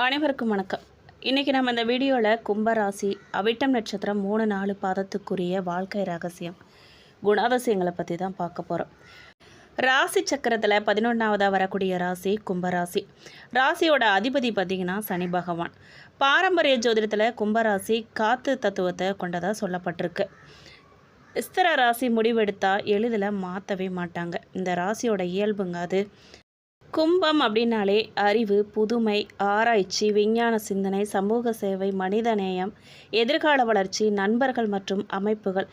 அனைவருக்கும் வணக்கம். இன்றைக்கி நம்ம இந்த வீடியோவில் கும்பராசி அவிட்டம் நட்சத்திரம் 3-4 பாதத்துக்குரிய வாழ்க்கை ரகசியம் குணாதிசயங்களை பற்றி தான் பார்க்க போகிறோம். ராசி சக்கரத்தில் 11ஆவதாக வரக்கூடிய ராசி கும்பராசி. ராசியோட அதிபதி பார்த்திங்கன்னா சனி பகவான். பாரம்பரிய ஜோதிடத்தில் கும்பராசி காற்று தத்துவத்தை கொண்டதாக சொல்லப்பட்டிருக்கு. ஸ்திர ராசி முடிவெடுத்தால் எளிதில் மாற்றவே மாட்டாங்க. இந்த ராசியோட இயல்புங்க அது. கும்பம் அப்படின்னாலே அறிவு, புதுமை, ஆராய்ச்சி, விஞ்ஞான சிந்தனை, சமூக சேவை, மனிதநேயம், எதிர்கால வளர்ச்சி, நண்பர்கள் மற்றும் அமைப்புகள்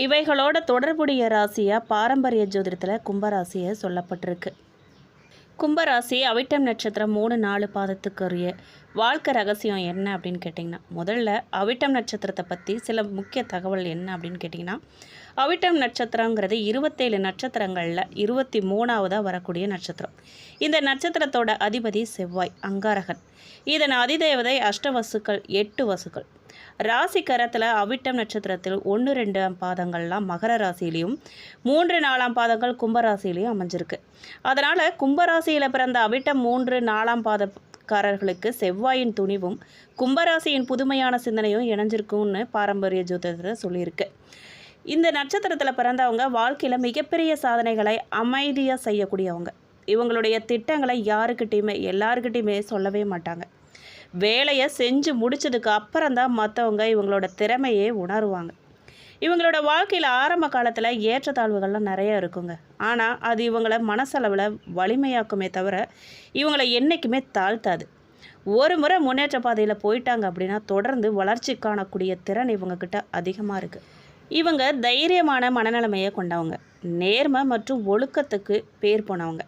இவைகளோட தொடர்புடைய ராசியாக பாரம்பரிய ஜோதிடத்தில் கும்பராசியை சொல்லப்பட்டிருக்கு. கும்பராசி அவிட்டம் நட்சத்திரம் 3-4 பாதத்துக்குரிய வாழ்க்கை ரகசியம் என்ன அப்படின்னு கேட்டிங்கன்னா, முதல்ல அவிட்டம் நட்சத்திரத்தை பற்றி சில முக்கிய தகவல் என்ன அப்படின்னு கேட்டிங்கன்னா, அவிட்டம் நட்சத்திரங்கிறது 27 நட்சத்திரங்களில் 23ஆவதாக வரக்கூடிய நட்சத்திரம். இந்த நட்சத்திரத்தோட அதிபதி செவ்வாய், அங்காரகன். இதன் அதிதேவதை அஷ்டவசுக்கள், 8 வசுக்கள். ராசி கரத்தில் அவிட்டம் நட்சத்திரத்தில் 1-2 பாதங்கள்லாம் மகர ராசியிலையும் 3-4 பாதங்கள் கும்பராசியிலையும் அமைஞ்சிருக்கு. அதனால் கும்பராசியில் பிறந்த அவிட்டம் 3-4 பாதக்காரர்களுக்கு செவ்வாயின் துணிவும் கும்பராசியின் புதுமையான சிந்தனையும் இணைஞ்சிருக்கும்னு பாரம்பரிய ஜோதிடத்தில் சொல்லியிருக்கு. இந்த நட்சத்திரத்தில் பிறந்தவங்க வாழ்க்கையில் மிகப்பெரிய சாதனைகளை அமைதியாக செய்யக்கூடியவங்க. இவங்களுடைய திட்டங்களை எல்லாருக்கிட்டையுமே சொல்லவே மாட்டாங்க. வேலையை செஞ்சு முடிச்சதுக்கு அப்புறம்தான் மற்றவங்க இவங்களோட திறமையே உணருவாங்க. இவங்களோட வாழ்க்கையில் ஆரம்ப காலத்தில் ஏற்றத்தாழ்வுகள்லாம் நிறைய இருக்குங்க. ஆனால் அது இவங்களை மனசளவில் வலிமையாக்குமே தவிர இவங்களை என்றைக்குமே தாழ்த்தாது. ஒரு முறை முன்னேற்ற பாதையில் போயிட்டாங்க அப்படின்னா தொடர்ந்து வளர்ச்சி காணக்கூடிய திறன் இவங்கக்கிட்ட அதிகமாக இருக்குது. இவங்க தைரியமான மனநிலைமையை கொண்டவங்க, நேர்மை மற்றும் ஒழுக்கத்துக்கு பேர் போனவங்க.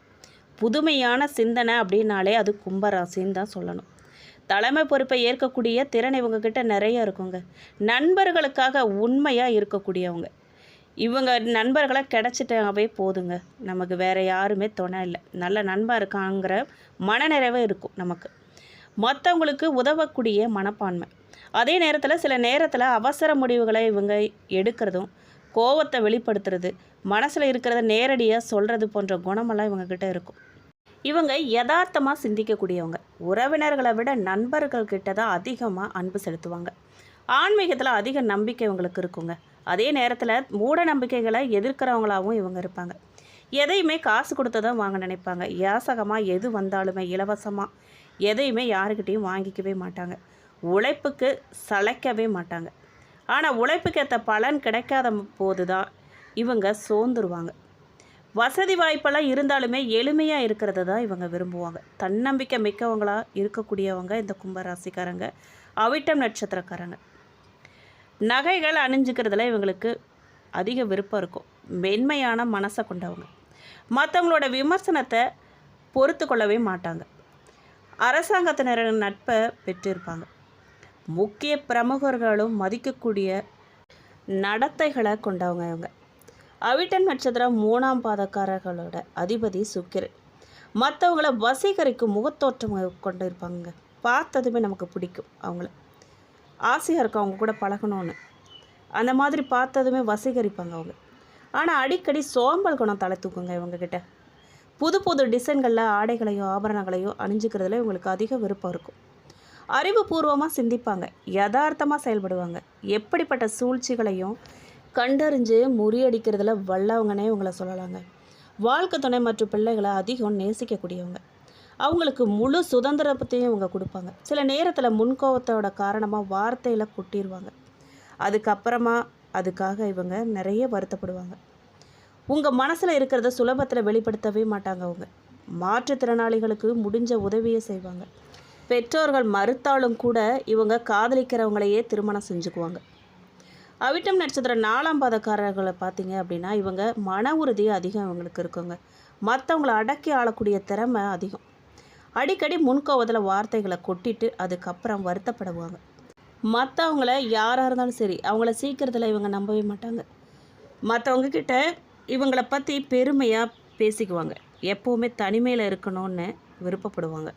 புதுமையான சிந்தனை அப்படின்னாலே அது கும்பராசின்னு தான் சொல்லணும். தலைமை பொறுப்பை ஏற்கக்கூடிய திறன் இவங்கக்கிட்ட நிறைய இருக்குங்க. நண்பர்களுக்காக உண்மையாக இருக்கக்கூடியவங்க. இவங்க நண்பர்களை கிடச்சிட்டாவே போதுங்க, நமக்கு வேறு யாருமே துணை இல்லை. நல்ல நண்பர் இருக்காங்கிற மனநிறைவே இருக்கும் நமக்கு. மற்றவங்களுக்கு உதவக்கூடிய மனப்பான்மை. அதே நேரத்தில் சில நேரத்தில் அவசர முடிவுகளை இவங்க எடுக்கிறதும், கோவத்தை வெளிப்படுத்துறது, மனசில் இருக்கிறத நேரடியாக சொல்கிறது போன்ற குணமெல்லாம் இவங்கக்கிட்ட இருக்கும். இவங்க யதார்த்தமாக சிந்திக்கக்கூடியவங்க. உறவினர்களை விட நண்பர்கள்கிட்ட தான் அதிகமாக அன்பு செலுத்துவாங்க. ஆன்மீகத்தில் அதிக நம்பிக்கை இவங்களுக்கு இருக்குங்க. அதே நேரத்தில் மூட நம்பிக்கைகளை எதிர்க்கிறவங்களாகவும் இவங்க இருப்பாங்க. எதையுமே காசு கொடுத்து தான் வாங்க நினைப்பாங்க. யாசகமாக எது வந்தாலுமே இலவசமாக எதையுமே யாருக்கிட்டையும் வாங்கிக்கவே மாட்டாங்க. உழைப்புக்கு சளைக்கவே மாட்டாங்க. ஆனால் உழைப்புக்கு ஏற்ற பலன் கிடைக்காத போது தான் இவங்க சோர்ந்துருவாங்க. வசதி வாய்ப்பெல்லாம் இருந்தாலுமே எளிமையாக இருக்கிறத தான் இவங்க விரும்புவாங்க. தன்னம்பிக்கை மிக்கவங்களாக இருக்கக்கூடியவங்க இந்த கும்பராசிக்காரங்க, அவிட்டம் நட்சத்திரக்காரங்க. நகைகள் அணிஞ்சிக்கிறதுல இவங்களுக்கு அதிக விருப்பம் இருக்கும். மென்மையான மனசை கொண்டவங்க. மற்றவங்களோட விமர்சனத்தை பொறுத்து கொள்ளவே மாட்டாங்க. அரசாங்கத்தினரின் நட்பை பெற்றிருப்பாங்க. முக்கிய பிரமுகர்களும் மதிக்கக்கூடிய நடத்தைகளை கொண்டவங்க இவங்க. அவிட்டம் நட்சத்திரம் 3ஆம் பாதக்காரர்களோட அதிபதி சுக்கிரன். மற்றவங்கள வசீகரிக்கும் முகத்தோற்றம் கொண்டு இருப்பாங்க. பார்த்ததுமே நமக்கு பிடிக்கும். அவங்கள ஆசையாக இருக்கும் அவங்க கூட பழகணும்னு. அந்த மாதிரி பார்த்ததுமே வசீகரிப்பாங்க அவங்க. ஆனால் அடிக்கடி சோம்பல் குணம் தலை தூக்குங்க இவங்கக்கிட்ட. புது புது டிசைன்களில் ஆடைகளையும் ஆபரணங்களையும் அணிஞ்சிக்கிறதுல இவங்களுக்கு அதிக விருப்பம் இருக்கும். அறிவுபூர்வமாக சிந்திப்பாங்க, யதார்த்தமாக செயல்படுவாங்க. எப்படிப்பட்ட சூழ்ச்சிகளையும் கண்டறிஞ்சு முறியடிக்கிறதுல வல்லவங்கன்னே இவங்களை சொல்லலாங்க. வாழ்க்கை துணை மற்றும் பிள்ளைகளை அதிகம் நேசிக்கக்கூடியவங்க. அவங்களுக்கு முழு சுதந்திரத்தையும் இவங்க கொடுப்பாங்க. சில நேரத்தில் முன்கோபத்தோட காரணமாக வார்த்தையில் கொட்டிடுவாங்க. அதுக்கப்புறமா அதுக்காக இவங்க நிறைய வருத்தப்படுவாங்க. உங்கள் மனசில் இருக்கிறத சுலபத்தில் வெளிப்படுத்தவே மாட்டாங்க. அவங்க மாற்றுத்திறனாளிகளுக்கு முடிஞ்ச உதவியை செய்வாங்க. பெற்றோர்கள் மறுத்தாலும் கூட இவங்க காதலிக்கிறவங்களையே திருமணம் செஞ்சுக்குவாங்க. அவிட்டம் நட்சத்திரம் 4ஆம் பாதக்காரர்களை பார்த்தீங்க அப்படின்னா இவங்க மன உறுதி அதிகம் இவங்களுக்கு இருக்குங்க. மற்றவங்களை அடக்கி ஆளக்கூடிய திறமை அதிகம். அடிக்கடி முன்கோவத்தில் வார்த்தைகளை கொட்டிட்டு அதுக்கப்புறம் வருத்தப்படுவாங்க. மற்றவங்கள யாராக இருந்தாலும் சரி அவங்கள சீக்கிரத்தில் இவங்க நம்பவே மாட்டாங்க. மற்றவங்க கிட்ட இவங்களை பற்றி பெருமையாக பேசிக்குவாங்க. எப்போவுமே தனிமையில் இருக்கணும்னு விருப்பப்படுவாங்க.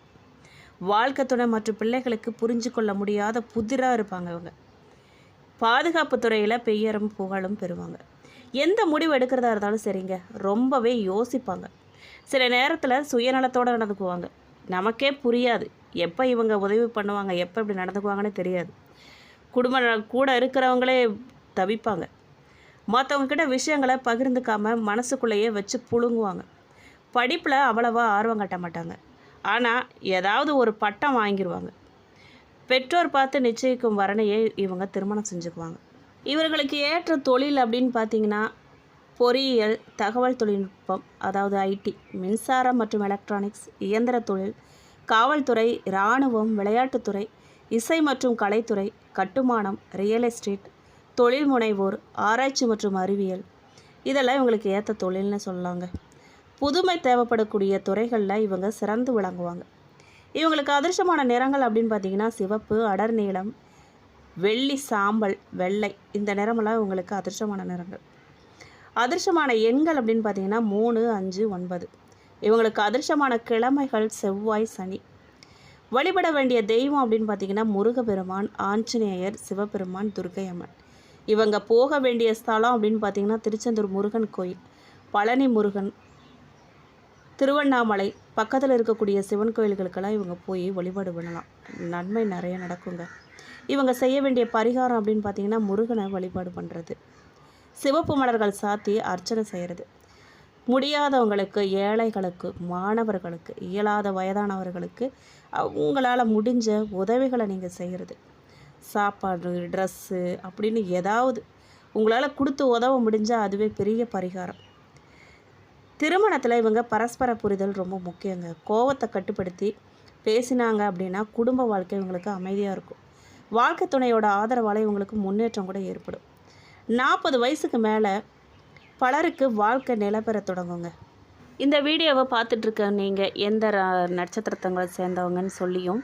வாழ்க்கை துணை மற்றும் பிள்ளைகளுக்கு புரிஞ்சு கொள்ள முடியாத புதிராக இருப்பாங்க இவங்க. பாதுகாப்பு துறையில் பெயரும் புகழும் பெறுவாங்க. எந்த முடிவு எடுக்கிறதா இருந்தாலும் சரிங்க, ரொம்பவே யோசிப்பாங்க. சில நேரத்தில் சுயநலத்தோடு நடந்துக்குவாங்க. நமக்கே புரியாது எப்போ இவங்க உதவி பண்ணுவாங்க, எப்போ இப்படி நடந்துக்குவாங்கன்னு தெரியாது. குடும்பம் கூட இருக்கிறவங்களே தவிப்பாங்க. மற்றவங்கக்கிட்ட விஷயங்களை பகிர்ந்துக்காமல் மனசுக்குள்ளேயே வச்சு புழுங்குவாங்க. படிப்பில் அவ்வளவா ஆர்வம் காட்ட மாட்டாங்க. ஆனால் ஏதாவது ஒரு பட்டம் வாங்கிடுவாங்க. பெற்றோர் பார்த்து நிச்சயிக்கும் வரனையே இவங்க திருமணம் செஞ்சுக்குவாங்க. இவர்களுக்கு ஏற்ற தொழில் அப்படின்னு பார்த்திங்கன்னா பொறியியல், தகவல் தொழில்நுட்பம், அதாவது ஐடி, மின்சாரம் மற்றும் எலக்ட்ரானிக்ஸ், இயந்திர தொழில், காவல்துறை, இராணுவம், விளையாட்டுத்துறை, இசை மற்றும் கலைத்துறை, கட்டுமானம், ரியல் எஸ்டேட், தொழில் முனைவோர், ஆராய்ச்சி மற்றும் அறிவியல், இதெல்லாம் இவங்களுக்கு ஏற்ற தொழில்னு சொல்லலாங்க. புதுமை தேவைப்படக்கூடிய துறைகளில் இவங்க சிறந்து விளங்குவாங்க. இவங்களுக்கு அதிர்ஷ்டமான நிறங்கள் அப்படின்னு பார்த்திங்கன்னா சிவப்பு, அடர் நீலம், வெள்ளி, சாம்பல், வெள்ளை, இந்த நிறமெல்லாம் இவங்களுக்கு அதிர்ஷ்டமான நிறங்கள். அதிர்ஷ்டமான எண்கள் அப்படின்னு பார்த்திங்கன்னா 3, 5, 9. இவங்களுக்கு அதிர்ஷ்டமான கிழமைகள் செவ்வாய், சனி. வழிபட வேண்டிய தெய்வம் அப்படின்னு பார்த்திங்கன்னா முருகப்பெருமான், ஆஞ்சநேயர், சிவபெருமான், துர்க்கை அம்மன். இவங்க போக வேண்டிய ஸ்தலம் அப்படின்னு பார்த்திங்கன்னா திருச்செந்தூர் முருகன் கோயில், பழனி முருகன், திருவண்ணாமலை பக்கத்தில் இருக்கக்கூடிய சிவன் கோயில்களுக்கெல்லாம் இவங்க போய் வழிபாடு பண்ணலாம். நன்மை நிறைய நடக்குங்க. இவங்க செய்ய வேண்டிய பரிகாரம் அப்படின்னு பார்த்திங்கன்னா முருகனை வழிபாடு பண்ணுறது, சிவப்பு மலர்கள் சாத்தி அர்ச்சனை செய்கிறது, முடியாதவங்களுக்கு, ஏழைகளுக்கு, மாணவர்களுக்கு, இயலாத வயதானவர்களுக்கு உங்களால் முடிஞ்ச உதவிகளை நீங்கள் செய்கிறது, சாப்பாடு, ட்ரெஸ்ஸு அப்படின்னு ஏதாவது உங்களால் கொடுத்து உதவ முடிஞ்சால் அதுவே பெரிய பரிகாரம். திருமணத்தில் இவங்க பரஸ்பர புரிதல் ரொம்ப முக்கியங்க. கோவத்தை கட்டுப்படுத்தி பேசினாங்க அப்படின்னா குடும்ப வாழ்க்கை இவங்களுக்கு அமைதியாக இருக்கும். வாழ்க்கை துணையோட ஆதரவால் இவங்களுக்கு முன்னேற்றம் கூட ஏற்படும். 40 வயசுக்கு மேலே பலருக்கு வாழ்க்கை நிலப்பெற தொடங்குங்க. இந்த வீடியோவை பார்த்துட்ருக்க நீங்கள் எந்த நட்சத்திரத்தங்களை சேர்ந்தவங்கன்னு சொல்லியும்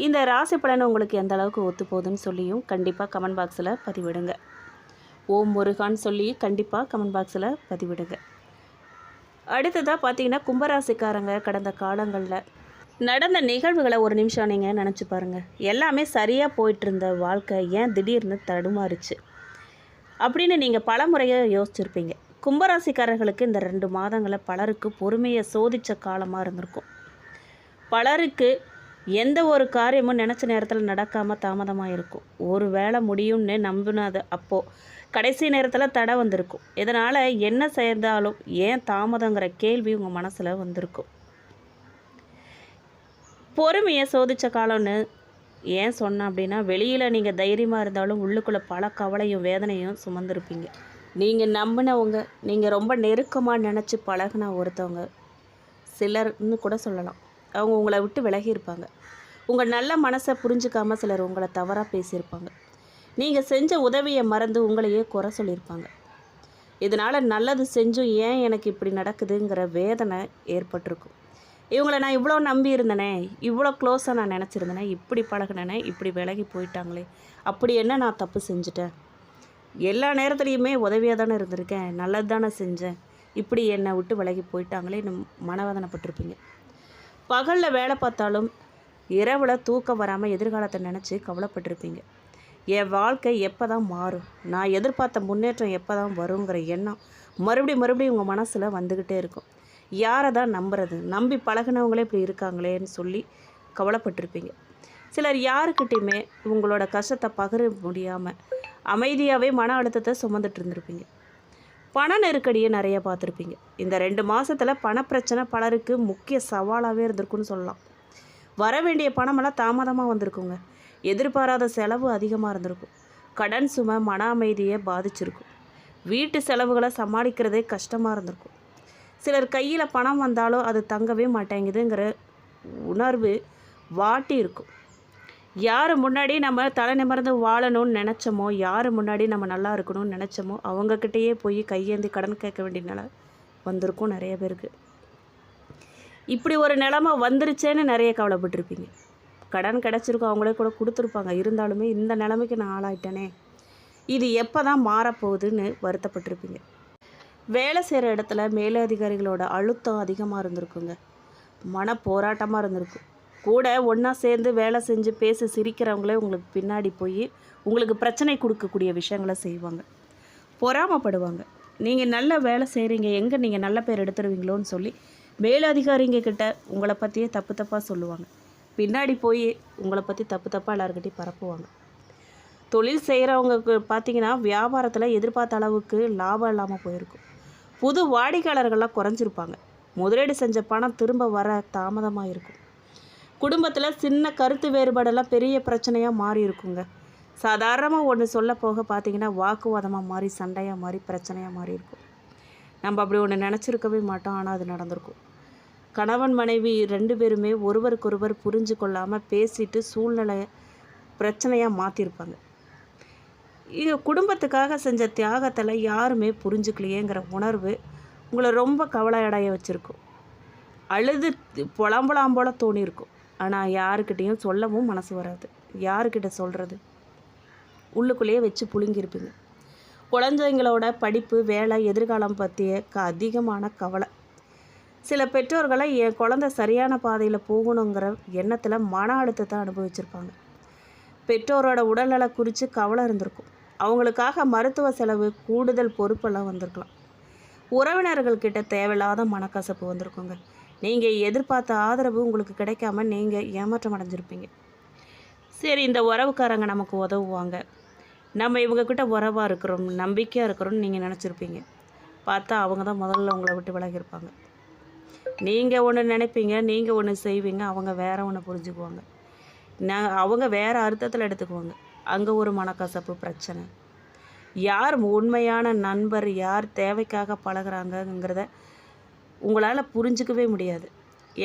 இந்த ராசி பலன் உங்களுக்கு எந்த அளவுக்கு ஒத்து போகுதுன்னு சொல்லியும் கண்டிப்பாக கமெண்ட் பாக்ஸில் பதிவிடுங்க. ஓம் முருகான்னு சொல்லி கண்டிப்பாக கமெண்ட் பாக்ஸில் பதிவிடுங்க. அடுத்ததாக பார்த்தீங்கன்னா கும்பராசிக்காரங்க கடந்த காலங்களில் நடந்த நிகழ்வுகளை ஒரு நிமிஷம் நீங்கள் நினச்சி பாருங்கள். எல்லாமே சரியாக போயிட்டு இருந்த வாழ்க்கை ஏன் திடீர்னு தடுமாறுச்சு அப்படின்னு நீங்கள் பல முறையை யோசிச்சுருப்பீங்க. கும்பராசிக்காரர்களுக்கு இந்த 2 மாதங்களை பலருக்கு பொறுமையை சோதித்த காலமாக இருந்திருக்கும். பலருக்கு எந்த ஒரு காரியமும் நினச்ச நேரத்தில் நடக்காமல் தாமதமாக இருக்கும். ஒரு வேலை முடியும்னு நம்பினது அப்போது கடைசி நேரத்தில் தடை வந்திருக்கும். இதனால் என்ன செய்தாலும் ஏன் தாமதங்கிற கேள்வி உங்கள் மனசில் வந்திருக்கும். பொறுமையை சோதித்த காலம்னு ஏன் சொன்னேன் அப்படின்னா வெளியில் நீங்கள் தைரியமாக இருந்தாலும் உள்ளுக்குள்ளே பல கவலையும் வேதனையும் சுமந்துருப்பீங்க. நீங்கள் நம்பினவங்க, நீங்கள் ரொம்ப நெருக்கமாக நினச்சி பழகின ஒருத்தவங்க, சிலர்னு கூட சொல்லலாம், அவங்க உங்களை விட்டு விலகி இருப்பாங்க. உங்கள் நல்ல மனசை புரிஞ்சுக்காமல் சிலர் உங்களை தவறாக பேசியிருப்பாங்க. நீங்கள் செஞ்ச உதவியை மறந்து உங்களையே குறை சொல்லியிருப்பாங்க. இதனால் நல்லது செஞ்சும் ஏன் எனக்கு இப்படி நடக்குதுங்கிற வேதனை ஏற்பட்டிருக்கும். இவங்களை நான் இவ்வளோ நம்பி இருந்தேனே, இவ்வளோ க்ளோஸாக நான் நினச்சிருந்தேனே, இப்படி பழகினேனே, இப்படி விலகி போயிட்டாங்களே, அப்படி என்ன நான் தப்பு செஞ்சுட்டேன், எல்லா நேரத்துலையுமே உதவியாக தானே இருந்திருக்கேன், நல்லது தானே செஞ்சேன், இப்படி என்னை விட்டு விலகி போயிட்டாங்களே மனவேதனைப்பட்டிருப்பீங்க. பகலில் வேலை பார்த்தாலும் இரவில் தூக்கம் வராமல் எதிர்காலத்தை நினச்சி கவலைப்பட்டிருப்பீங்க. என் வாழ்க்கை எப்போ தான் மாறும், நான் எதிர்பார்த்த முன்னேற்றம் எப்போ தான் வருங்கிற எண்ணம் மறுபடியும் உங்கள் மனசில் வந்துக்கிட்டே இருக்கும். யாரை தான் நம்புறது, நம்பி பழகினவங்களே இப்படி இருக்காங்களேன்னு சொல்லி கவலைப்பட்டிருப்பீங்க. சிலர் யாருக்கிட்டையுமே உங்களோட கஷ்டத்தை பகிர முடியாமல் அமைதியாகவே மன அழுத்தத்தை சுமந்துட்டு இருந்திருப்பீங்க. பண நெருக்கடியை நிறைய பார்த்துருப்பீங்க. இந்த 2 மாதத்தில் பணப்பிரச்சனை பலருக்கு முக்கிய சவாலாகவே இருந்திருக்குன்னு சொல்லலாம். வர வேண்டிய பணமெல்லாம் தாமதமாக வந்திருக்குங்க. எதிர்பாராத செலவு அதிகமாக இருந்திருக்கும். கடன் சுமை மன அமைதியை பாதிச்சிருக்கும். வீட்டு செலவுகளை சமாளிக்கிறதே கஷ்டமாக இருந்திருக்கும். சிலர் கையில் பணம் வந்தாலும் அது தங்கவே மாட்டேங்குதுங்கிற உணர்வு வாட்டி இருக்கும். யார் முன்னாடி நம்ம தலை நிமிர்ந்து வாழணும்னு நினச்சோமோ, யார் முன்னாடி நம்ம நல்லா இருக்கணும்னு நினச்சோமோ அவங்கக்கிட்டேயே போய் கையேந்தி கடன் கேட்க வேண்டிய நிலை வந்திருக்கும் நிறைய பேருக்கு. இப்படி ஒரு நிலைமை வந்துருச்சேன்னு நிறைய கவலைப்பட்டிருப்பீங்க. கடன் கிடச்சிருக்கும், அவங்களே கூட கொடுத்துருப்பாங்க, இருந்தாலுமே இந்த நிலைமைக்கு நான் ஆளாயிட்டேனே, இது எப்போ தான் மாறப்போகுதுன்னு வருத்தப்பட்டிருப்பீங்க. வேலை செய்கிற இடத்துல மேலதிகாரிகளோட அழுத்தம் அதிகமாக இருந்திருக்குங்க. மன போராட்டமாக இருந்திருக்கும். கூட ஒன்றா சேர்ந்து வேலை செஞ்சு பேசி சிரிக்கிறவங்களே உங்களுக்கு பின்னாடி போய் உங்களுக்கு பிரச்சனை கொடுக்கக்கூடிய விஷயங்களை செய்வாங்க. பொறாமப்படுவாங்க. நீங்கள் நல்ல வேலை செய்கிறீங்க, எங்கே நீங்கள் நல்ல பேர் எடுத்துருவீங்களோன்னு சொல்லி மேலதிகாரிங்க கிட்ட உங்களை பற்றியே தப்பாக சொல்லுவாங்க. பின்னாடி போய் உங்களை பற்றி தப்பு தப்பாக எல்லாருக்கிட்டையும் பரப்புவாங்க. தொழில் செய்கிறவங்களுக்கு பார்த்திங்கன்னா வியாபாரத்தில் எதிர்பார்த்த அளவுக்கு லாபம் இல்லாமல் போயிருக்கும். புது வாடிக்கையாளர்கள்லாம் குறைஞ்சிருப்பாங்க. முதலீடு செஞ்ச பணம் திரும்ப வர தாமதமாக இருக்கும். குடும்பத்தில் சின்ன கருத்து வேறுபாடெல்லாம் பெரிய பிரச்சனையாக மாறி இருக்குங்க. சாதாரணமாக ஒன்று சொல்ல போக பார்த்திங்கன்னா வாக்குவாதமாக மாறி, சண்டையாக மாறி, பிரச்சனையாக மாறி இருக்கும். நம்ம அப்படி ஒன்று நினச்சிருக்கவே மாட்டோம், ஆனால் அது நடந்திருக்கும். கணவன் மனைவி 2 பேருமே ஒருவருக்கொருவர் புரிஞ்சு கொள்ளாமல் பேசிட்டு சூழ்நிலை பிரச்சனையாக மாற்றிருப்பாங்க. இது குடும்பத்துக்காக செஞ்ச தியாகத்தில் யாருமே புரிஞ்சுக்கலையேங்கிற உணர்வு உங்களை ரொம்ப கவலை அடைய வச்சுருக்கும். அழுது புலம்பலாம் போல தோணியிருக்கும். ஆனால் யாருக்கிட்டேயும் சொல்லவும் மனசு வராது. யாருக்கிட்ட சொல்கிறது? உள்ளுக்குள்ளேயே வச்சு புழுங்கியிருப்பீங்க. குழந்தைங்களோட படிப்பு, வேலை, எதிர்காலம் பற்றிய அதிகமான கவலை. சில பெற்றோர்களை என் குழந்தை சரியான பாதையில் போகணுங்கிற எண்ணத்தில் மன அழுத்தத்தை அனுபவிச்சிருப்பாங்க. பெற்றோரோட உடல்நலை குறித்து கவலை இருந்திருக்கும். அவங்களுக்காக மருத்துவ செலவு, கூடுதல் பொறுப்பெல்லாம் வந்திருக்கலாம். உறவினர்கள்கிட்ட தேவையில்லாத மனக்கசப்பு வந்திருக்குங்க. நீங்கள் எதிர்பார்த்த ஆதரவு உங்களுக்கு கிடைக்காம நீங்கள் ஏமாற்றம் அடைஞ்சிருப்பீங்க. சரி, இந்த உறவுக்காரங்க நமக்கு உதவுவாங்க, நம்ம இவங்கக்கிட்ட உறவாக இருக்கிறோம், நம்பிக்கையாக இருக்கிறோம்னு நீங்கள் நினச்சிருப்பீங்க. பார்த்தா அவங்க தான் முதல்ல உங்களை விட்டு விலகியிருப்பாங்க. நீங்கள் ஒன்று நினைப்பீங்க, நீங்கள் ஒன்று செய்வீங்க, அவங்க வேறு ஒன்று புரிஞ்சுக்குவாங்க. அவங்க வேறு அர்த்தத்தில் எடுத்துக்குவாங்க. அங்கே ஒரு மனக்கசப்பு, பிரச்சனை. யார் உண்மையான நண்பர், யார் தேவைக்காக பழகுறாங்கங்கிறத உங்களால் புரிஞ்சிக்கவே முடியாது.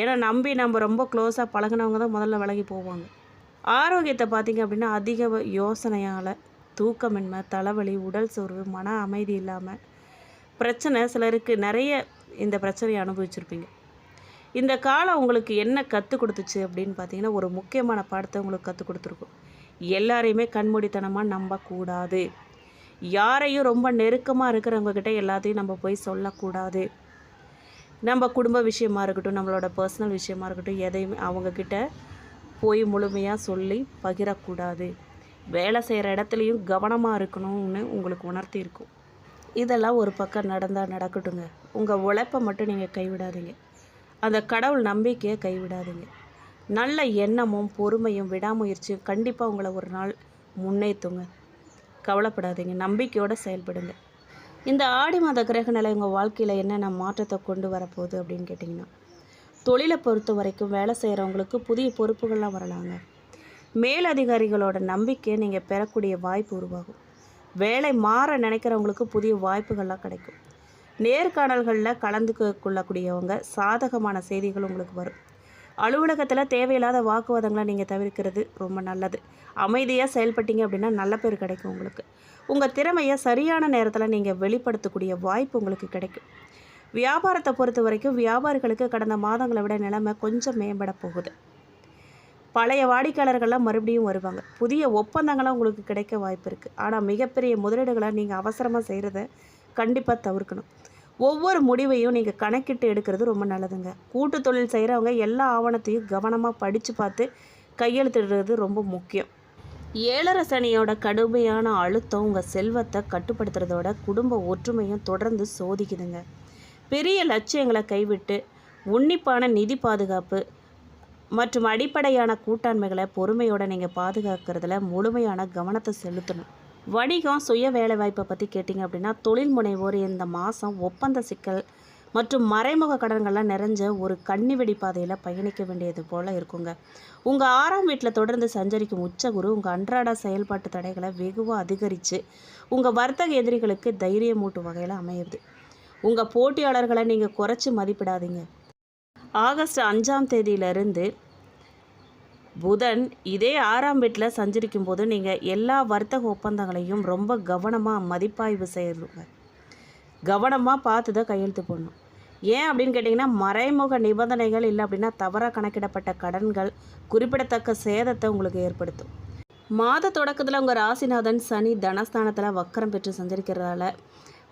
ஏன்னா நம்ம ரொம்ப க்ளோஸாக பழகினவங்க தான் முதல்ல விலகி போவாங்க. ஆரோக்கியத்தை பார்த்திங்க அப்படின்னா அதிக யோசனையால் தூக்கமின்மை, தலைவலி, உடல் சோர்வு, மன அமைதி இல்லாமல் பிரச்சனை. சிலருக்கு நிறைய இந்த பிரச்சனையை அனுபவிச்சிருப்பீங்க. இந்த காலம் உங்களுக்கு என்ன கற்றுக் கொடுத்துச்சு அப்படின்னு பார்த்தீங்கன்னா, ஒரு முக்கியமான பாடத்தை உங்களுக்கு கற்றுக் கொடுத்துருக்கும். எல்லாரையுமே கண்மூடித்தனமாக நம்பக்கூடாது. யாரையும் ரொம்ப நெருக்கமாக இருக்கிறவங்கக்கிட்ட எல்லாத்தையும் நம்ம போய் சொல்லக்கூடாது. நம்ம குடும்ப விஷயமா இருக்கட்டும், நம்மளோட பர்சனல் விஷயமா இருக்கட்டும், எதையுமே அவங்கக்கிட்ட போய் முழுமையாக சொல்லி பகிரக்கூடாது. வேலை செய்கிற இடத்துலையும் கவனமாக இருக்கணும்னு உங்களுக்கு உணர்த்தி இருக்கும். இதெல்லாம் ஒரு பக்கம் நடந்தால் நடக்கட்டுங்க. உங்கள் உழைப்பை மட்டும் நீங்கள் கைவிடாதீங்க. அந்த கடவுள் நம்பிக்கையை கைவிடாதீங்க. நல்ல எண்ணமும் பொறுமையும் விடாமுயற்சியும் கண்டிப்பாக உங்களை ஒரு நாள் முன்னேற்றுங்க. கவலைப்படாதீங்க, நம்பிக்கையோடு செயல்படுங்க. இந்த ஆடி மாத கிரக நிலை உங்கள் வாழ்க்கையில் என்னென்ன மாற்றத்தை கொண்டு வரப்போகுது அப்படின்னு கேட்டிங்கன்னா, தொழிலை பொறுத்த வரைக்கும் வேலை செய்கிறவங்களுக்கு புதிய பொறுப்புகள்லாம் வரலாங்க. மேலதிகாரிகளோட நம்பிக்கையை நீங்கள் பெறக்கூடிய வாய்ப்பு உருவாகும். வேலை மாற நினைக்கிறவங்களுக்கு புதிய வாய்ப்புகள்லாம் கிடைக்கும். நேர்காணல்களில் கலந்து கொள்ளக்கூடியவங்க சாதகமான செய்திகள் உங்களுக்கு வரும். அலுவலகத்தில் தேவையில்லாத வாக்குவாதங்களை நீங்கள் தவிர்க்கிறது ரொம்ப நல்லது. அமைதியாக செயல்பட்டீங்க அப்படின்னா நல்ல பேர் கிடைக்கும் உங்களுக்கு. உங்கள் திறமையை சரியான நேரத்தில் நீங்கள் வெளிப்படுத்தக்கூடிய வாய்ப்பு உங்களுக்கு கிடைக்கும். வியாபாரத்தை பொறுத்த வரைக்கும் வியாபாரிகளுக்கு கடந்த மாதங்களை விட நிலைமை கொஞ்சம் மேம்பட போகுது. பழைய வாடிக்கையாளர்கள்லாம் மறுபடியும் வருவாங்க. புதிய ஒப்பந்தங்களாக உங்களுக்கு கிடைக்க வாய்ப்பு இருக்குது. ஆனால் மிகப்பெரிய முதலீடுகளை நீங்கள் அவசரமாக செய்கிறத கண்டிப்பாக தவிர்க்கணும். ஒவ்வொரு முடிவையும் நீங்கள் கணக்கிட்டு எடுக்கிறது ரொம்ப நல்லதுங்க. கூட்டு தொழில் செய்கிறவங்க எல்லா ஆவணத்தையும் கவனமாக படித்து பார்த்து கையெழுத்திடுறது ரொம்ப முக்கியம். 7 சனியோட கடுமையான அழுத்தம் உங்கள் செல்வத்தை கட்டுப்படுத்துறதோட குடும்ப ஒற்றுமையும் தொடர்ந்து சோதிக்குதுங்க. பெரிய லட்சியங்களை கைவிட்டு உன்னிப்பான நிதி பாதுகாப்பு மற்றும் அடிப்படையான கூட்டாண்மைகளை பொறுமையோடு நீங்கள் பாதுகாக்கிறதுல முழுமையான கவனத்தை செலுத்தணும். வணிகம், சுய வேலைவாய்ப்பை பற்றி கேட்டிங்க அப்படின்னா, தொழில் முனைவோர் இந்த மாதம் ஒப்பந்த சிக்கல் மற்றும் மறைமுக கடன்கள்லாம் நிறைஞ்ச ஒரு கன்னிவெடி பாதையில் பயணிக்க வேண்டியது போல் இருக்குங்க. உங்கள் 6ஆம் வீட்டில் தொடர்ந்து சஞ்சரிக்கும் உச்சகுரு உங்கள் அன்றாட செயல்பாட்டு தடைகளை வெகுவாக அதிகரித்து உங்கள் வர்த்தக எதிரிகளுக்கு தைரியமூட்டும் வகையில் அமையுது. உங்கள் போட்டியாளர்களை நீங்கள் குறைச்சி மதிப்பிடாதீங்க. ஆகஸ்ட் 5ஆம் தேதியிலிருந்து புதன் இதே 6ஆம் வீட்டில் சஞ்சரிக்கும் போது நீங்கள் எல்லா வர்த்தக ஒப்பந்தங்களையும் ரொம்ப கவனமாக மதிப்பாய்வு செய்யணுங்க. கவனமாக பார்த்து தான் கையெழுத்து போடணும். ஏன் அப்படின்னு கேட்டிங்கன்னா, மறைமுக நிபந்தனைகள் இல்லை அப்படின்னா தவறாக கணக்கிடப்பட்ட கடன்கள் குறிப்பிடத்தக்க சேதத்தை உங்களுக்கு ஏற்படுத்தும். மாத தொடக்கத்தில் உங்கள் ராசிநாதன் சனி தனஸ்தானத்தில் வக்கரம் பெற்று சஞ்சரிக்கிறதால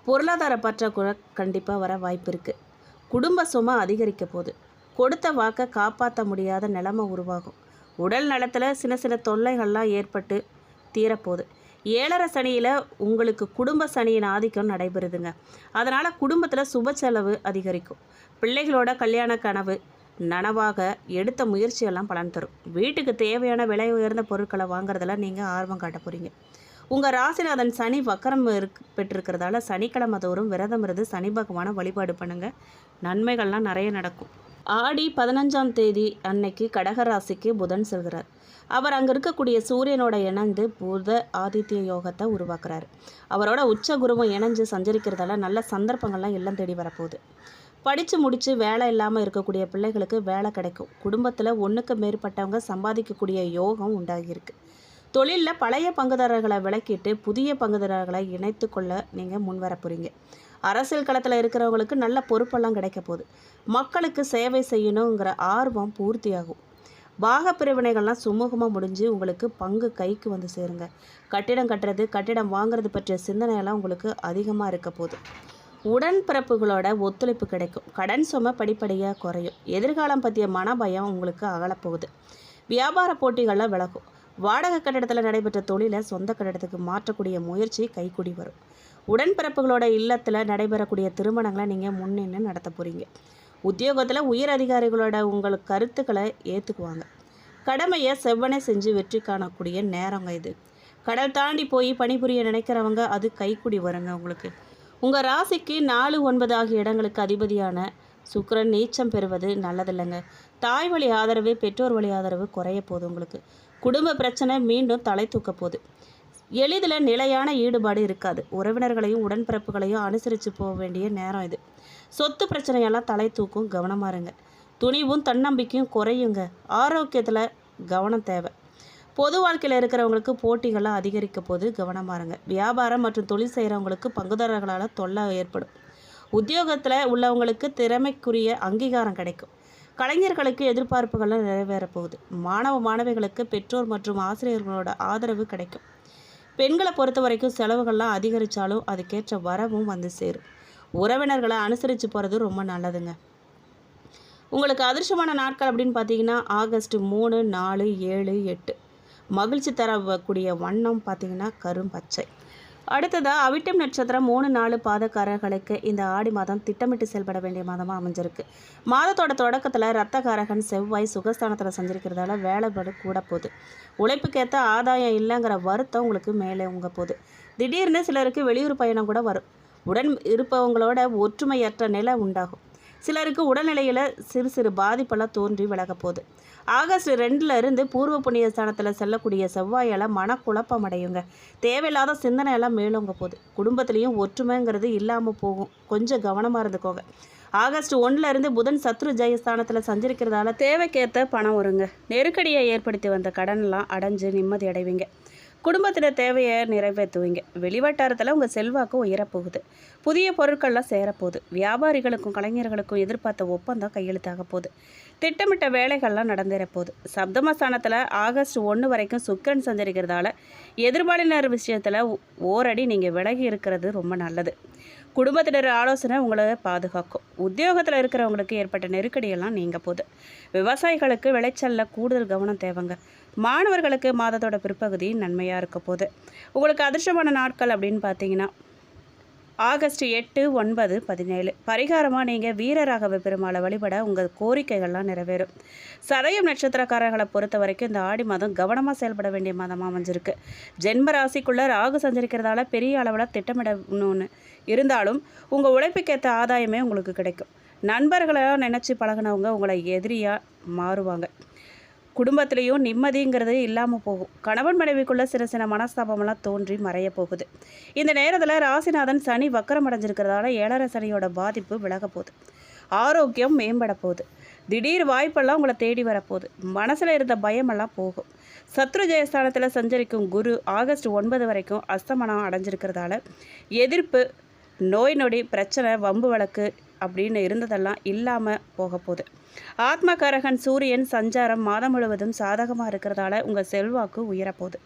பொருளாதார பற்றாக்குறை கண்டிப்பாக வர வாய்ப்பு இருக்குது. குடும்ப சுமை அதிகரிக்க போகுது. கொடுத்த வாக்கை காப்பாற்ற முடியாத நிலைமை உருவாகும். உடல் நலத்தில் சின்ன சின்ன தொல்லைகள்லாம் ஏற்பட்டு தீரப்போகுது. 7 சனியில் உங்களுக்கு குடும்ப சனியின் ஆதிக்கம் நடைபெறுதுங்க. அதனால் குடும்பத்தில் சுப செலவு அதிகரிக்கும். பிள்ளைகளோட கல்யாண கனவு நனவாக எடுத்த முயற்சியெல்லாம் பலன் தரும். வீட்டுக்கு தேவையான விலை உயர்ந்த பொருட்களை வாங்குறதுல நீங்கள் ஆர்வம் காட்ட போகிறீங்க. உங்கள் ராசிநாதன் சனி வக்கரம் பெற்றிருக்கிறதால சனிக்கிழமை தோறும் விரதம் இருந்து சனி பகவானை வழிபாடு பண்ணுங்கள். நன்மைகள்லாம் நிறைய நடக்கும். ஆடி 15ஆம் தேதி அன்னைக்கு கடக ராசிக்கு புதன் செல்கிறார். அவர் அங்கே இருக்கக்கூடிய சூரியனோட இணைந்து புத ஆதித்ய யோகத்தை உருவாக்குறாரு. அவரோட உச்ச குருவும் இணைஞ்சு சஞ்சரிக்கிறதால நல்ல சந்தர்ப்பங்கள்லாம் இல்லம் தேடி வரப்போகுது. படித்து முடித்து வேலை இல்லாமல் இருக்கக்கூடிய பிள்ளைகளுக்கு வேலை கிடைக்கும். குடும்பத்தில் ஒன்றுக்கு மேற்பட்டவங்க சம்பாதிக்கக்கூடிய யோகம் உண்டாகியிருக்கு. தொழிலில் பழைய பங்குதாரர்களை விலக்கிட்டு புதிய பங்குதாரர்களை இணைத்து கொள்ள நீங்கள் முன்வர போகிறீங்க. அரசியல் களத்தில் இருக்கிறவங்களுக்கு நல்ல பொறுப்பெல்லாம் கிடைக்க போகுது. மக்களுக்கு சேவை செய்யணுங்கிற ஆர்வம் பூர்த்தியாகும். பாகப்பிரிவினைகள்லாம் சுமூகமாக முடிஞ்சு உங்களுக்கு பங்கு கைக்கு வந்து சேருங்க. கட்டிடம் கட்டுறது கட்டிடம் வாங்குறது பற்றிய சிந்தனையெல்லாம் உங்களுக்கு அதிகமாக இருக்க போகுது. உடன்பிறப்புகளோட ஒத்துழைப்பு கிடைக்கும். கடன் சுமை படிப்படியாக குறையும். எதிர்காலம் பற்றிய மனபயம் உங்களுக்கு அகலப்போகுது. வியாபார போட்டிகள்லாம் விலகும். வாடகை கட்டிடத்தில் நடைபெற்ற தொழிலை சொந்த கட்டிடத்துக்கு மாற்றக்கூடிய முயற்சி கைக்கூடி வரும். உடன்பிறப்புகளோட இல்லத்தில் நடைபெறக்கூடிய திருமணங்களை நீங்கள் முன்னின்று நடத்த போகிறீங்க. உத்தியோகத்தில் உயர் அதிகாரிகளோட உங்கள் கருத்துக்களை ஏற்றுக்குவாங்க. கடமையை செவ்வனே செஞ்சு வெற்றி காணக்கூடிய நேரங்க இது. கடல் தாண்டி போய் பணிபுரிய நினைக்கிறவங்க அது கைக்கூடி வருங்க உங்களுக்கு. உங்கள் ராசிக்கு 4, 9 ஆகிய இடங்களுக்கு அதிபதியான சுக்கிரன் நீச்சம் பெறுவது நல்லதில்லைங்க. தாய் வழி ஆதரவு பெற்றோர் வழி ஆதரவு குறைய போகுது. உங்களுக்கு குடும்ப பிரச்சனை மீண்டும் தலை தூக்க போகுது. எளிதில் நிலையான ஈடுபாடு இருக்காது. உறவினர்களையும் உடன்பிறப்புகளையும் அனுசரித்து போக வேண்டிய நேரம் இது. சொத்து பிரச்சனையெல்லாம் தலை தூக்கும். கவனமாக இருங்க. துணிவும் தன்னம்பிக்கையும் குறையுங்க. ஆரோக்கியத்தில் கவனம் தேவை. பொது வாழ்க்கையில் இருக்கிறவங்களுக்கு போட்டிகள்லாம் அதிகரிக்க போது கவனமாக இருங்க. வியாபாரம் மற்றும் தொழில் செய்கிறவங்களுக்கு பங்குதாரர்களால் தொல்லை ஏற்படும். உத்தியோகத்தில் உள்ளவங்களுக்கு திறமைக்குரிய அங்கீகாரம் கிடைக்கும். கலைஞர்களுக்கு எதிர்பார்ப்புகள்லாம் நிறைவேற போகுது. மாணவிகளுக்கு பெற்றோர் மற்றும் ஆசிரியர்களோட ஆதரவு கிடைக்கும். பெண்களை பொறுத்த வரைக்கும் செலவுகள்லாம் அதிகரித்தாலும் அதுக்கேற்ற வரவும் வந்து சேரும். உறவினர்களை அனுசரித்து போகிறது ரொம்ப நல்லதுங்க. உங்களுக்கு அதிர்ஷ்டமான நாட்கள் அப்படின்னு பார்த்தீங்கன்னா ஆகஸ்ட் 3, 4, 7, 8. மகிழ்ச்சி தரக்கூடிய வண்ணம் பார்த்தீங்கன்னா கரும்பச்சை. அடுத்ததாக அவிட்டம் நட்சத்திரம் 3, 4 பாதக்காரர்களுக்கு இந்த ஆடி மாதம் திட்டமிட்டு செயல்பட வேண்டிய மாதமாக அமைஞ்சிருக்கு. மாதத்தோட தொடக்கத்தில் இரத்தக்காரகன் செவ்வாய் சுகஸ்தானத்தில் சஞ்சரிக்கிறதால வேலைப்பாடு கூட போகுது. உழைப்புக்கேற்ற ஆதாயம் இல்லைங்கிற வருத்தம் உங்களுக்கு மேலே உங்க போகுது. திடீர்னு சிலருக்கு வெளியூர் பயணம் கூட வரும். உடன் இருப்பவங்களோட ஒற்றுமையற்ற நிலை உண்டாகும். சிலருக்கு உடல்நிலையில் சிறு சிறு பாதிப்பெல்லாம் தோன்றி விலக போகுது. ஆகஸ்ட் 2 பூர்வ புண்ணிய ஸ்தானத்தில் செல்லக்கூடிய செவ்வாயால் மனக்குழப்பம் அடையுங்க. தேவையில்லாத சிந்தனையெல்லாம் மேலோங்க போகுது. குடும்பத்துலேயும் ஒற்றுமைங்கிறது இல்லாமல் போகும். கொஞ்சம் கவனமாக இருந்துக்கோங்க. ஆகஸ்ட் 1 புதன் சத்ரு ஜெயஸ்தானத்தில் சஞ்சரிக்கிறதால தேவைக்கேற்ற பணம் வருங்க. நெருக்கடியை ஏற்படுத்தி வந்த கடன்லாம் அடைஞ்சு நிம்மதி அடைவீங்க. குடும்பத்தில் தேவையை நிறைவேற்றுவீங்க. வெளிவட்டாரத்தில் உங்கள் செல்வாக்கு உயரப்போகுது. புதிய பொருட்கள்லாம் சேரப்போகுது. வியாபாரிகளுக்கும் கலைஞர்களுக்கும் எதிர்பார்த்த ஒப்பந்தம் கையெழுத்தாக போகுது. திட்டமிட்ட வேலைகள்லாம் நடந்துறப்போகுது. சப்தமஸ்தானத்தில் ஆகஸ்ட் 1 வரைக்கும் சுக்கிரன் சஞ்சரிக்கிறதால எதிர்பாலினர் விஷயத்தில் ஓரடி நீங்கள் விலகி இருக்கிறது ரொம்ப நல்லது. குடும்பத்தினர் ஆலோசனை உங்களை பாதுகாக்கும். உத்தியோகத்தில் இருக்கிறவங்களுக்கு ஏற்பட்ட நெருக்கடியெல்லாம் நீங்க போகுது. விவசாயிகளுக்கு விளைச்சலில் கூடுதல் கவனம் தேவைங்க. மாணவர்களுக்கு மாதத்தோட பிற்பகுதி நன்மையாக இருக்க போகுது. உங்களுக்கு அதிர்ஷ்டமான நாட்கள் அப்படின்னு பார்த்தீங்கன்னா ஆகஸ்ட் 8, 9, 17. பரிகாரமாக நீங்கள் வீரராகவ பெருமாளை வழிபட உங்கள் கோரிக்கைகள்லாம் நிறைவேறும். சதயம் நட்சத்திரக்காரர்களை பொறுத்த வரைக்கும் இந்த ஆடி மாதம் கவனமாக செயல்பட வேண்டிய மாதமாக அமைஞ்சிருக்கு. ஜென்ம ராசிக்குள்ளே ராகு சஞ்சரிக்கிறதால பெரிய அளவில் திட்டமிடணும்னு இருந்தாலும் உங்கள் உழைப்புக்கேற்ற ஆதாயமே உங்களுக்கு கிடைக்கும். நண்பர்களாக நினச்சி பழகினவங்க உங்களை எதிரியாக மாறுவாங்க. குடும்பத்திலையும் நிம்மதிங்கிறது இல்லாமல் போகும். கணவன் மனைவிக்குள்ளே சின்ன மனஸ்தாபமெல்லாம் தோன்றி மறைய போகுது. இந்த நேரத்தில் ராசிநாதன் சனி வக்கரம் அடைஞ்சிருக்கிறதால 7.5 சனியோட பாதிப்பு விலக போகுது. ஆரோக்கியம் மேம்பட போகுது. திடீர் வாய்ப்பெல்லாம் உங்களை தேடி வரப்போகுது. மனசில் இருந்த பயமெல்லாம் போகும். சத்ரு ஜெயஸ்தானத்தில் சஞ்சரிக்கும் குரு ஆகஸ்ட் 9 வரைக்கும் அஸ்தமனம் அடைஞ்சிருக்கிறதால எதிர்ப்பு, நோய் நொடி பிரச்சனை, வம்பு வழக்கு அப்படின்னு இருந்ததெல்லாம் இல்லாமல் போக போகுது. ஆத்மகாரகன் சூரியன் சஞ்சாரம் மாதம் முழுவதும் சாதகமாக இருக்கிறதால உங்கள் செல்வாக்கு உயரப்போகுது.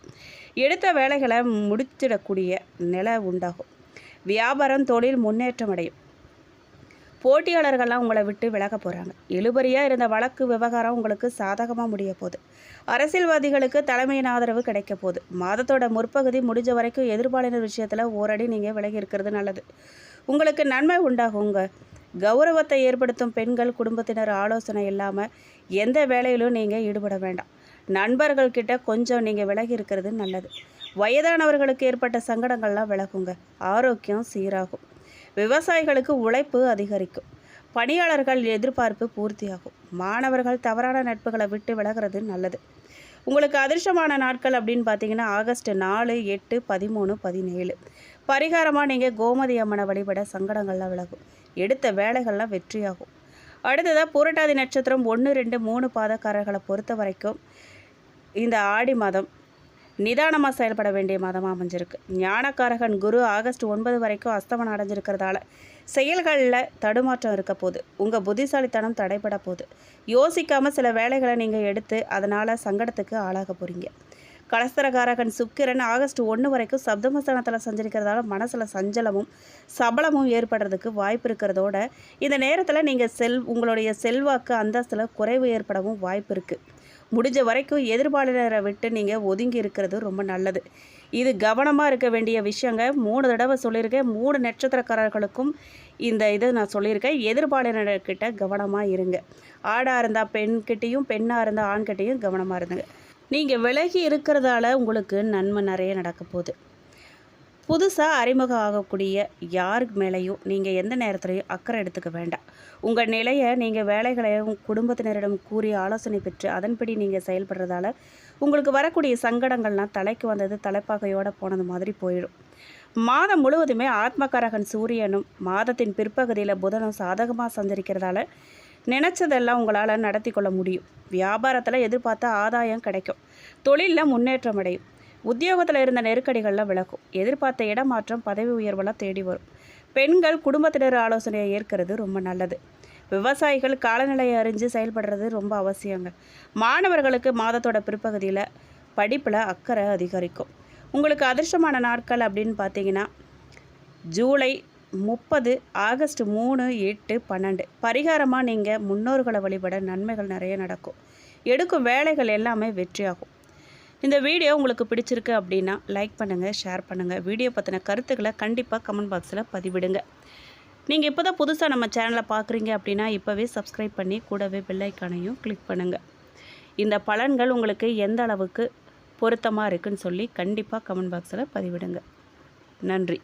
எடுத்த வேலைகளை முடிச்சிடக்கூடிய நிலை உண்டாகும். வியாபாரம் தொழில் முன்னேற்றம் அடையும். போட்டியாளர்கள்லாம் உங்களை விட்டு விலக போகிறாங்க. இழுபறியாக இருந்த வழக்கு விவகாரம் உங்களுக்கு சாதகமாக முடிய போகுது. அரசியல்வாதிகளுக்கு தலைமையின் ஆதரவு கிடைக்க போகுது. மாதத்தோட முற்பகுதி முடிஞ்ச வரைக்கும் எதிர்பாலினர் விஷயத்தில் ஓரடி நீங்கள் விலகி இருக்கிறது நல்லது. உங்களுக்கு நன்மை உண்டாகுங்க. கௌரவத்தை ஏற்படுத்தும் பெண்கள் குடும்பத்தினர் ஆலோசனை இல்லாமல் எந்த வேலையிலும் நீங்கள் ஈடுபட வேண்டாம். நண்பர்கள்கிட்ட கொஞ்சம் நீங்கள் விலகி இருக்கிறது நல்லது. வயதானவர்களுக்கு ஏற்பட்ட சங்கடங்கள்லாம் விலகுங்க. ஆரோக்கியம் சீராகும். விவசாயிகளுக்கு உழைப்பு அதிகரிக்கும். பணியாளர்கள் எதிர்பார்ப்பு பூர்த்தியாகும். மாணவர்கள் தவறான நட்புகளை விட்டு விலகிறது நல்லது. உங்களுக்கு அதிர்ஷ்டமான நாட்கள் அப்படின்னு பார்த்தீங்கன்னா ஆகஸ்ட் 4, 8, 13, 17. பரிகாரமாக நீங்கள் கோமதி அம்மனை வழிபட சங்கடங்கள்லாம் விலகும். எடுத்த வேலைகள்லாம் வெற்றியாகும். அடுத்ததாக புரட்டாதி நட்சத்திரம் 1, 2, 3 பாதக்காரர்களை பொறுத்த வரைக்கும் இந்த ஆடி மாதம் நிதானமாக செயல்பட வேண்டிய மாதமாக அமைஞ்சிருக்கு. ஞானக்காரகன் குரு ஆகஸ்ட் 9 வரைக்கும் அஸ்தமனம் அடைஞ்சிருக்கிறதால செயல்களில் தடுமாற்றம் இருக்க போகுது. உங்கள் புத்திசாலித்தனம் தடைபட போகுது. யோசிக்காமல் சில வேலைகளை நீங்கள் எடுத்து அதனால் சங்கடத்துக்கு ஆளாக போகிறீங்க. கலஸ்தரகாரகன் சுக்கிரன் ஆகஸ்ட் 1 வரைக்கும் சப்தமஸ்தானத்தில் சஞ்சரிக்கிறதால மனசில் சஞ்சலமும் சபலமும் ஏற்படுறதுக்கு வாய்ப்பு இருக்கிறதோட இந்த நேரத்தில் நீங்கள் உங்களுடைய செல்வாக்கு அந்தஸ்தில் குறைவு ஏற்படவும் வாய்ப்பு இருக்குது. முடிஞ்ச வரைக்கும் எதிர்பாலினரை விட்டு நீங்கள் ஒதுங்கி இருக்கிறது ரொம்ப நல்லது. இது கவனமாக இருக்க வேண்டிய விஷயங்க. 3 தடவை சொல்லியிருக்கேன். 3 நட்சத்திரக்காரர்களுக்கும் இந்த இதை நான் சொல்லியிருக்கேன். எதிர்பாலினர்கிட்ட கவனமாக இருங்க. ஆடாக இருந்தால் பெண்கிட்டையும், பெண்ணாக இருந்தால் ஆண்கிட்டையும் கவனமாக இருந்துங்க. நீங்கள் விலகி இருக்கிறதால உங்களுக்கு நன்மை நிறைய நடக்க போகுது. புதுசாக அறிமுகம் ஆகக்கூடிய யாருக்கு மேலேயும் நீங்கள் எந்த நேரத்துலையும் அக்கறை எடுத்துக்க வேண்டாம். உங்கள் நிலையை நீங்கள் வேலைகளையும் குடும்பத்தினரிடம் கூறி ஆலோசனை பெற்று அதன்படி நீங்கள் செயல்படுறதால உங்களுக்கு வரக்கூடிய சங்கடங்கள்லாம் தலைக்கு வந்தது தலைப்பாகையோடு போனது மாதிரி போயிடும். மாதம் முழுவதுமே ஆத்மகாரகன் சூரியனும் மாதத்தின் பிற்பகுதியில் புதனும் சாதகமாக சஞ்சரிக்கிறதால நினச்சதெல்லாம் உங்களால் நடத்தி கொள்ள முடியும். வியாபாரத்தில் எதிர்பார்த்த ஆதாயம் கிடைக்கும். தொழிலில் முன்னேற்றம் அடையும். உத்தியோகத்தில் இருந்த நெருக்கடிகள்லாம் விலகும். எதிர்பார்த்த இடமாற்றம், பதவி உயர்வெல்லாம் தேடி வரும். பெண்கள் குடும்பத்தினர் ஆலோசனையை ஏற்கிறது ரொம்ப நல்லது. விவசாயிகள் காலநிலையை அறிஞ்சு செயல்படுறது ரொம்ப அவசியங்க. மாணவர்களுக்கு மாதத்தோட பிற்பகுதியில் படிப்பில் அக்கறை அதிகரிக்கும். உங்களுக்கு அதிர்ஷ்டமான நாட்கள் அப்படின்னு பார்த்தீங்கன்னா ஜூலை 30, ஆகஸ்ட் 3, 8, 12. பரிகாரமாக நீங்கள் முன்னோர்களை வழிபட நன்மைகள் நிறைய நடக்கும். எடுக்கும் வேலைகள் எல்லாமே வெற்றியாகும். இந்த வீடியோ உங்களுக்கு பிடிச்சிருக்கு அப்படின்னா லைக் பண்ணுங்கள், ஷேர் பண்ணுங்கள். வீடியோ பற்றின கருத்துக்களை கண்டிப்பாக கமெண்ட் பாக்ஸில் பதிவிடுங்க. நீங்கள் இப்போ தான் புதுசாக நம்ம சேனலை பார்க்குறீங்க அப்படின்னா இப்போவே சப்ஸ்கிரைப் பண்ணி கூடவே பெல் ஐக்கானையும் கிளிக் பண்ணுங்கள். இந்த பலன்கள் உங்களுக்கு எந்த அளவுக்கு பொருத்தமாக இருக்குன்னு சொல்லி கண்டிப்பாக கமெண்ட் பாக்ஸில் பதிவிடுங்க. நன்றி.